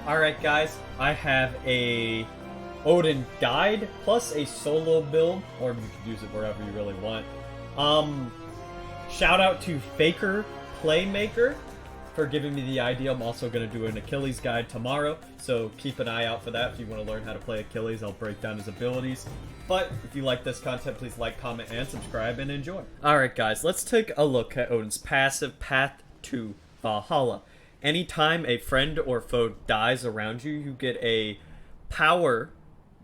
Alright guys, I have a Odin Guide plus a solo build, or you could use it wherever you really want. Shout out to Faker Playmaker for giving me the idea. I'm also going to do an Achilles guide tomorrow, so keep an eye out for that. If you want to learn how to play Achilles, I'll break down his abilities. But if you like this content, please like, comment, and subscribe, and enjoy. Alright guys, let's take a look at Odin's passive Path to Valhalla. Anytime a friend or foe dies around you, you get a power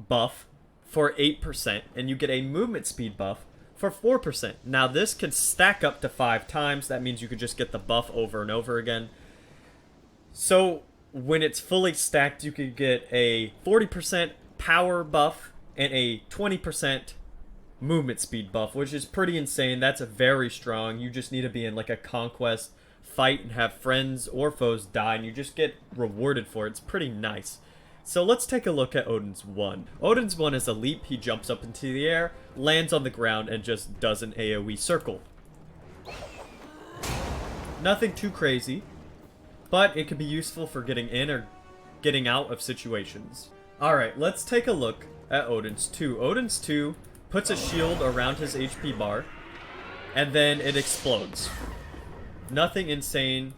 buff for 8%, and you get a movement speed buff for 4%. Now this can stack up to 5 times. That means you could just get the buff over and over again. So when it's fully stacked, you could get a 40% power buff and a 20% movement speed buff, which is pretty insane. That's very strong. You just need to be in like a conquest fight and have friends or foes die, and you just get rewarded for it. It's pretty nice. So let's take a look at Odin's 1. Odin's 1 is a leap. He jumps up into the air, lands on the ground, and just does an AoE circle. Nothing too crazy, but it can be useful for getting in or getting out of situations. Alright, let's take a look at Odin's 2. Odin's 2 puts a shield around his HP bar, and then it explodes. Nothing insane.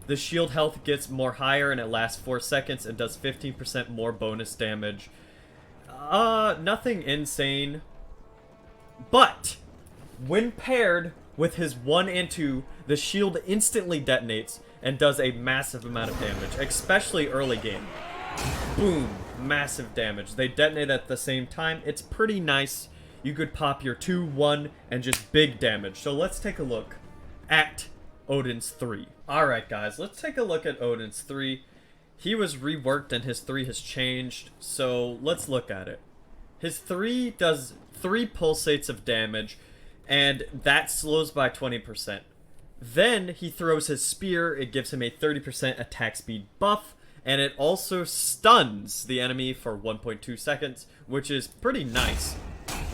The shield health gets more higher and it lasts 4 seconds and does 15% more bonus damage. Nothing insane. But when paired with his 1 and 2, the shield instantly detonates and does a massive amount of damage, especially early game. Boom, massive damage. They detonate at the same time. It's pretty nice. You could pop your 2, 1, and just big damage. So let's take a look at Odin's 3. Alright guys, let's take a look at Odin's 3. He was reworked and his 3 has changed, so let's look at it. His 3 does 3 pulsates of damage, and that slows by 20%. Then he throws his spear. It gives him a 30% attack speed buff, and it also stuns the enemy for 1.2 seconds, which is pretty nice.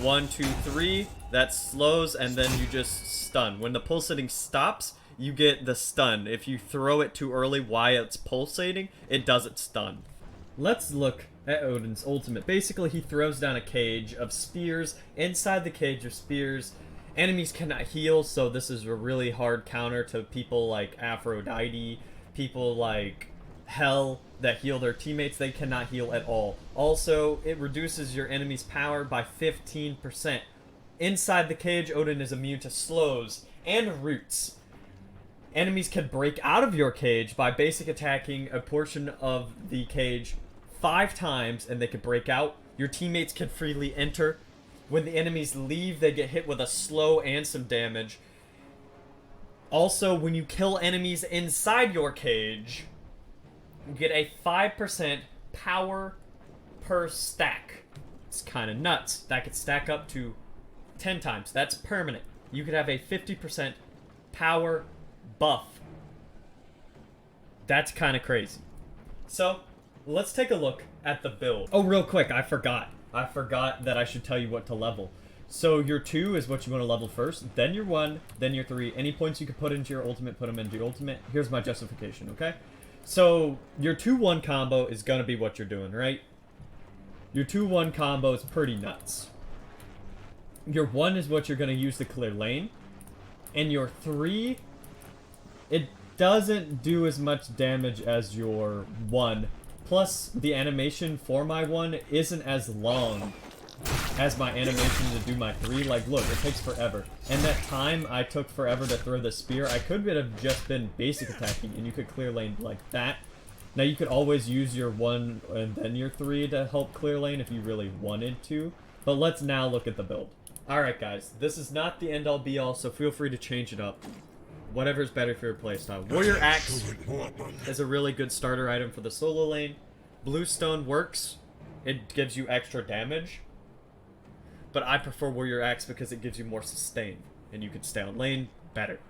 1, 2, 3, that slows, and then you just stun. When the pulsating stops, you get the stun. If you throw it too early while it's pulsating, it doesn't stun. Let's look at Odin's ultimate. Basically, he throws down a cage of spears. Inside the cage of spears, enemies cannot heal, so this is a really hard counter to people like Aphrodite, people like Hell that heal their teammates. They cannot heal at all. Also, it reduces your enemy's power by 15%. Inside the cage, Odin is immune to slows and roots. Enemies can break out of your cage by basic attacking a portion of the cage 5 times, and they can break out. Your teammates can freely enter. When the enemies leave, they get hit with a slow and some damage. Also, when you kill enemies inside your cage, you get a 5% power per stack. It's kind of nuts. That could stack up to 10 times. That's permanent. You could have a 50% power buff. That's kind of crazy. So let's take a look at the build. Oh, real quick, I forgot that I should tell you what to level. So your 2 is what you want to level first, then your 1, then your 3. Any points you can put into your ultimate, put them into your ultimate. Here's my justification, okay? So your 2-1 combo is gonna be what you're doing, right? Your 2-1 combo is pretty nuts. Your 1 is what you're gonna use to clear lane, and your 3, it doesn't do as much damage as your 1. Plus, the animation for my 1 isn't as long as my animation to do my 3. Like, look, it takes forever. And that time I took forever to throw the spear, I could have just been basic attacking, and you could clear lane like that. Now, you could always use your 1 and then your 3 to help clear lane if you really wanted to. But let's now look at the build. Alright, guys. This is not the end-all be-all, so feel free to change it up. Whatever's better for your playstyle. Warrior Axe is a really good starter item for the solo lane. Bluestone works. It gives you extra damage. But I prefer Warrior Axe because it gives you more sustain. And you can stay on lane better.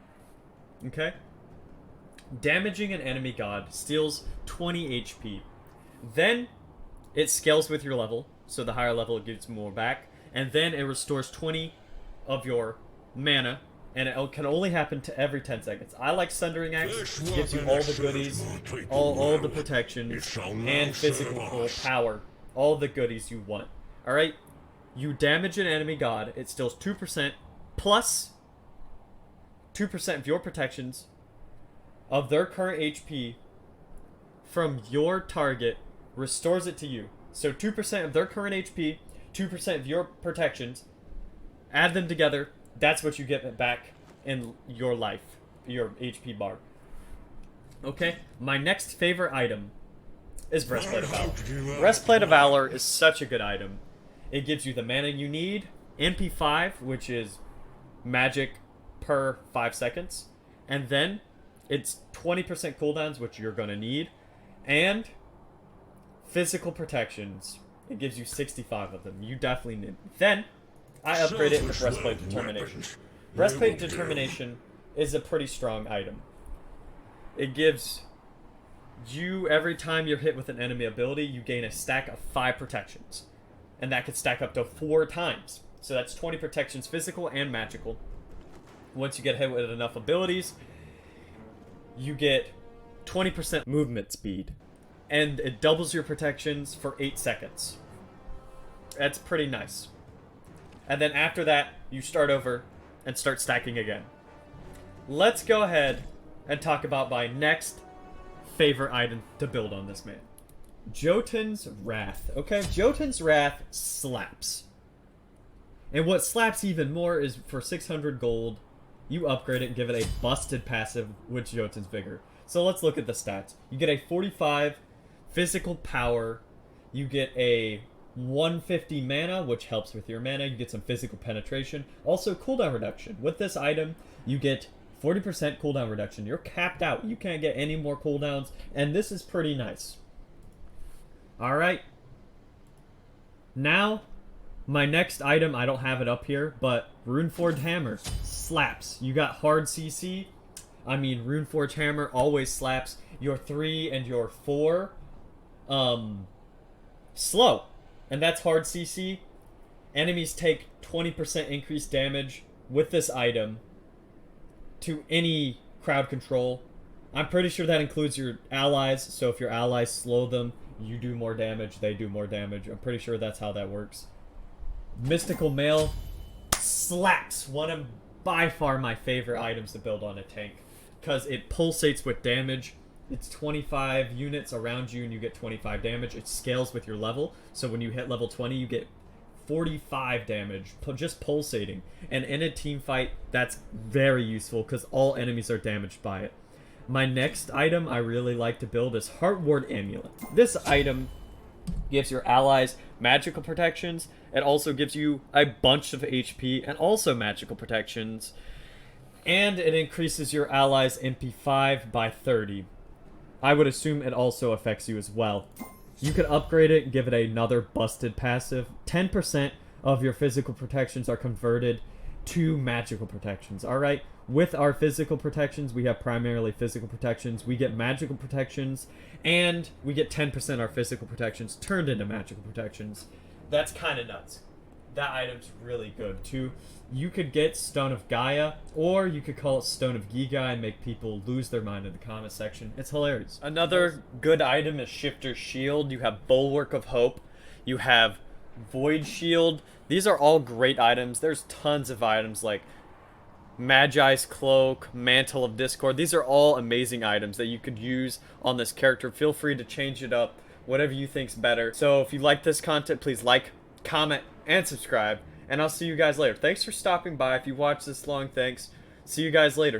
Okay? Damaging an enemy god steals 20 HP. Then, it scales with your level. So the higher level it gives more back. And then it restores 20 of your mana and it can only happen to every 10 seconds. I like Sundering Axe, gives you all the goodies, all the protections, and physical power. All the goodies you want. Alright? You damage an enemy god, it steals 2% plus 2% of your protections of their current HP from your target, restores it to you. So 2% of their current HP, 2% of your protections, add them together, that's what you get back in your life, your HP bar. Okay, my next favorite item is Breastplate of Valor. Breastplate of Valor is such a good item. It gives you the mana you need, NP5, which is magic per 5 seconds, and then it's 20% cooldowns, which you're going to need, and physical protections. It gives you 65 of them. You definitely need. Then, I upgrade it to Breastplate Determination. Breastplate Determination is a pretty strong item. It gives you, every time you're hit with an enemy ability, you gain a stack of 5 protections. And that could stack up to 4 times. So that's 20 protections, physical and magical. Once you get hit with enough abilities, you get 20% movement speed. And it doubles your protections for 8 seconds. That's pretty nice. And then after that, you start over and start stacking again. Let's go ahead and talk about my next favorite item to build on this man. Jotun's Wrath. Okay, Jotun's Wrath slaps. And what slaps even more is for 600 gold, you upgrade it and give it a busted passive with Jotun's Vigor. So let's look at the stats. You get a 45 physical power, you get a 150 mana, which helps with your mana, you get some physical penetration, also cooldown reduction. With this item, you get 40% cooldown reduction. You're capped out. You can't get any more cooldowns, and this is pretty nice. Alright. Now, my next item, I don't have it up here, but Runeforged Hammer slaps. You got hard CC. I mean, Runeforged Hammer always slaps. Your 3 and your 4, slow. And that's hard CC. Enemies take 20% increased damage with this item to any crowd control. I'm pretty sure that includes your allies, so if your allies slow them, you do more damage, they do more damage. I'm pretty sure that's how that works. Mystical Mail slaps. One of, by far, my favorite items to build on a tank, because it pulsates with damage. It's 25 units around you and you get 25 damage. It scales with your level, so when you hit level 20, you get 45 damage, just pulsating. And in a team fight, that's very useful because all enemies are damaged by it. My next item I really like to build is Heartward Amulet. This item gives your allies magical protections. It also gives you a bunch of HP and also magical protections. And it increases your allies' MP5 by 30. I would assume it also affects you as well. You can upgrade it and give it another busted passive. 10% of your physical protections are converted to magical protections. Alright, with our physical protections, we have primarily physical protections. We get magical protections, and we get 10% of our physical protections turned into magical protections. That's kind of nuts. That item's really good, too. You could get Stone of Gaia, or you could call it Stone of Giga and make people lose their mind in the comment section. It's hilarious. Another good item is Shifter's Shield. You have Bulwark of Hope. You have Void Shield. These are all great items. There's tons of items like Magi's Cloak, Mantle of Discord. These are all amazing items that you could use on this character. Feel free to change it up, whatever you think's better. So if you like this content, please like, comment, and subscribe. And I'll see you guys later. Thanks for stopping by. If you watched this long, thanks. See you guys later.